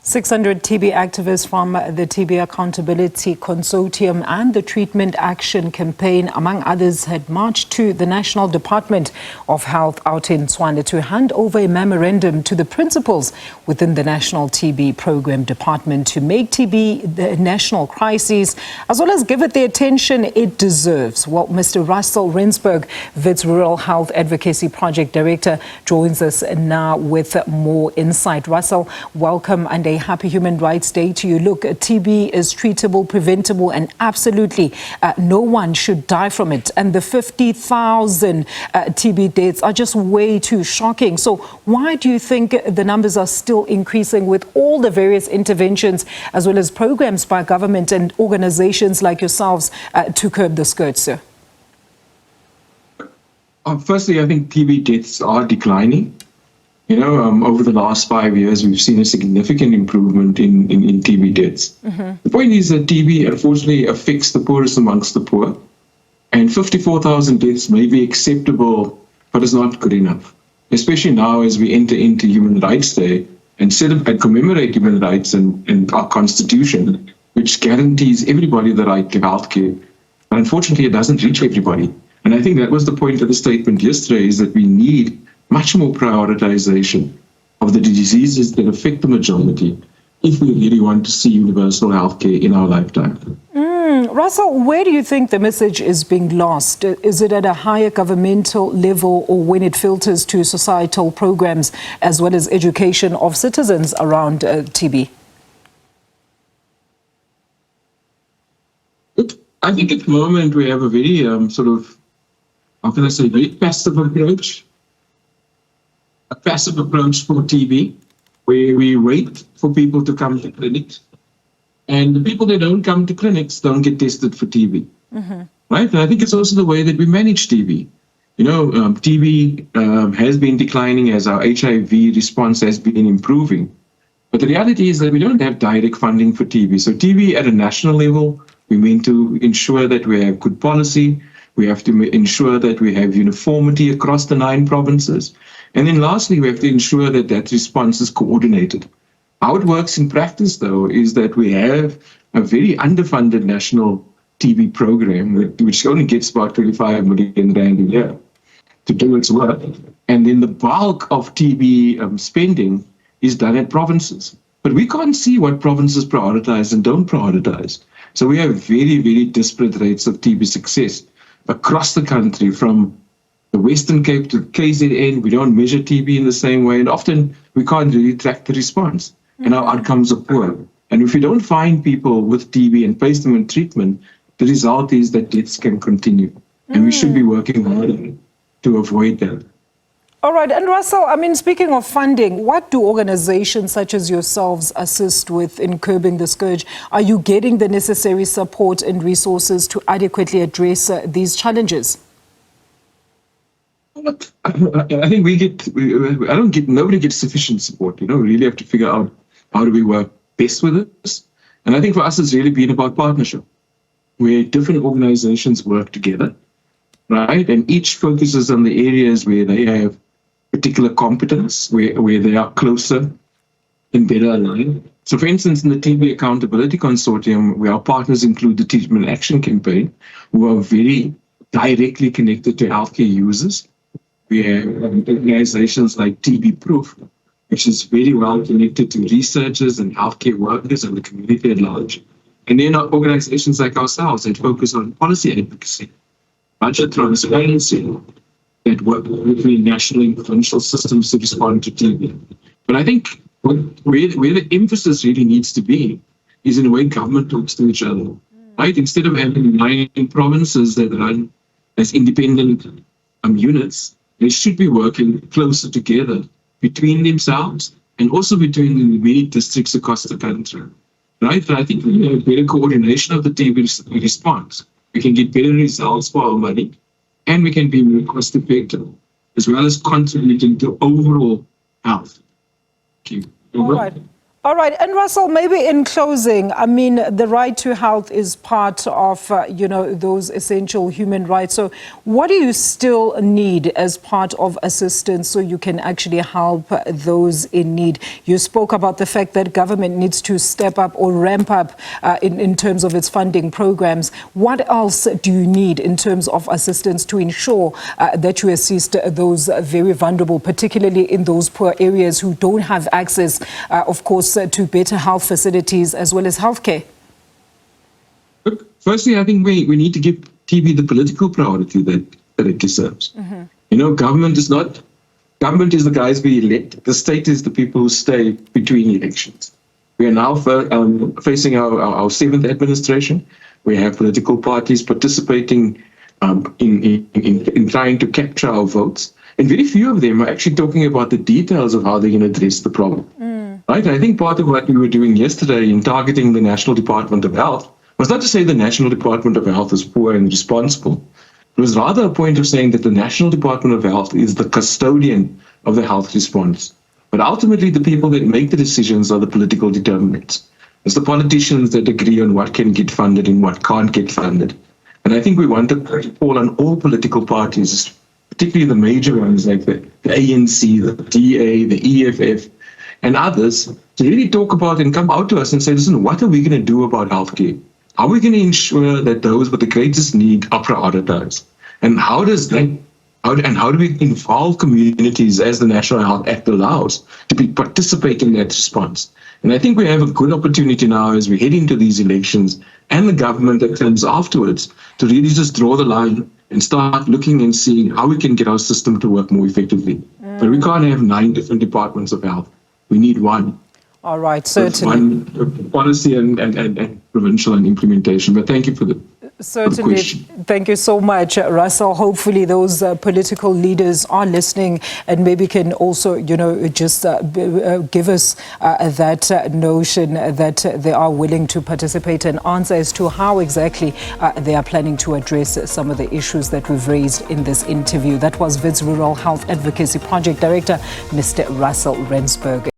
600 TB activists from the TB Accountability Consortium and the Treatment Action Campaign, among others, had marched to the National Department of Health out in Tshwane to hand over a memorandum to the principals within the National TB Program Department to make TB the national crisis, as well as give it the attention it deserves. Well, Mr. Russell Rensburg, Wits Rural Health Advocacy Project Director, joins us now with more insight. Russell, welcome and a happy Human Rights Day to you. Look, TB is treatable, preventable, and absolutely no one should die from it. And the 50,000 TB deaths are just way too shocking. So why do you think the numbers are still increasing with all the various interventions as well as programs by government and organizations like yourselves to curb the scourge, sir? Firstly, I think TB deaths are declining. Over the last 5 years, we've seen a significant improvement in TB deaths. The point is that TB, unfortunately, affects the poorest amongst the poor. And 54,000 deaths may be acceptable, but it's not good enough, especially now as we enter into Human Rights Day and commemorate human rights and our Constitution, which guarantees everybody the right to healthcare. But unfortunately, it doesn't reach everybody. And I think that was the point of the statement yesterday, is that we need much more prioritization of the diseases that affect the majority if we really want to see universal healthcare in our lifetime. Russell, where do you think the message is being lost? Is it at a higher governmental level or when it filters to societal programs as well as education of citizens around TB? I think at the moment we have a very very passive approach. A passive approach for TB, where we wait for people to come to clinics, and the people that don't come to clinics don't get tested for TB. Right? And I think it's also the way that we manage TB. TB has been declining as our HIV response has been improving. But the reality is that we don't have direct funding for TB. So TB at a national level, we mean to ensure that we have good policy. We have to ensure that we have uniformity across the 9 provinces. And then lastly, we have to ensure that that response is coordinated. How it works in practice, though, is that we have a very underfunded national TB program, which only gets about 25 million rand a year to do its work. And then the bulk of TB spending is done at provinces. But we can't see what provinces prioritize and don't prioritize. So we have very, very disparate rates of TB success across the country, from the Western Cape to KZN. We don't measure TB in the same way, and often we can't really track the response, and our outcomes are poor. And if we don't find people with TB and place them in treatment, the result is that deaths can continue, and we should be working harder to avoid that. All right. And Russell, speaking of funding, what do organizations such as yourselves assist with in curbing the scourge? Are you getting the necessary support and resources to adequately address these challenges? I think nobody gets sufficient support. We really have to figure out how do we work best with this. And I think for us, it's really been about partnership, where different organizations work together, right? And each focuses on the areas where they have particular competence, where they are closer and better aligned. So for instance, in the TB Accountability Consortium, where our partners include the Treatment Action Campaign, who are very directly connected to healthcare users. We have organizations like TB Proof, which is very well connected to researchers and healthcare workers and the community at large. And then organizations like ourselves that focus on policy advocacy, budget transparency, that work between national and provincial systems to respond to TB. But I think where the emphasis really needs to be is in the way government talks to each other. Right? Instead of having 9 provinces that run as independent units, they should be working closer together between themselves and also between the many districts across the country. Right? And I think we have better coordination of the TB response. We can get better results for our money, and we can be more cost effective, as well as contributing to overall health. All right. All right. And Russell, maybe in closing, I mean, the right to health is part of, those essential human rights. So what do you still need as part of assistance so you can actually help those in need? You spoke about the fact that government needs to step up or ramp up in terms of its funding programs. What else do you need in terms of assistance to ensure that you assist those very vulnerable, particularly in those poor areas who don't have access, of course, to better health facilities as well as healthcare? Look, firstly, I think we need to give TB the political priority that it deserves. Mm-hmm. Government is the guys we elect. The state is the people who stay between elections. We are now facing our seventh administration. We have political parties participating in trying to capture our votes. And very few of them are actually talking about the details of how they're going to address the problem. Right? I think part of what we were doing yesterday in targeting the National Department of Health was not to say the National Department of Health is poor and responsible. It was rather a point of saying that the National Department of Health is the custodian of the health response. But ultimately, the people that make the decisions are the political determinants. It's the politicians that agree on what can get funded and what can't get funded. And I think we want to call on all political parties, particularly the major ones like the ANC, the DA, the EFF, and others, to really talk about and come out to us and say, listen, what are we going to do about healthcare? How are we going to ensure that those with the greatest need are prioritized? And how do we involve communities, as the National Health Act allows, to participate in that response? And I think we have a good opportunity now as we head into these elections and the government that comes afterwards to really just draw the line and start looking and seeing how we can get our system to work more effectively. But we can't have 9 different departments of health. We need one. All right, certainly. One policy and provincial and implementation. But thank you for the Certainly. Thank you so much, Russell. Hopefully those political leaders are listening and maybe can also, just give us that notion that they are willing to participate and answer as to how exactly they are planning to address some of the issues that we've raised in this interview. That was Wits Rural Health Advocacy Project Director, Mr. Russell Rensburg.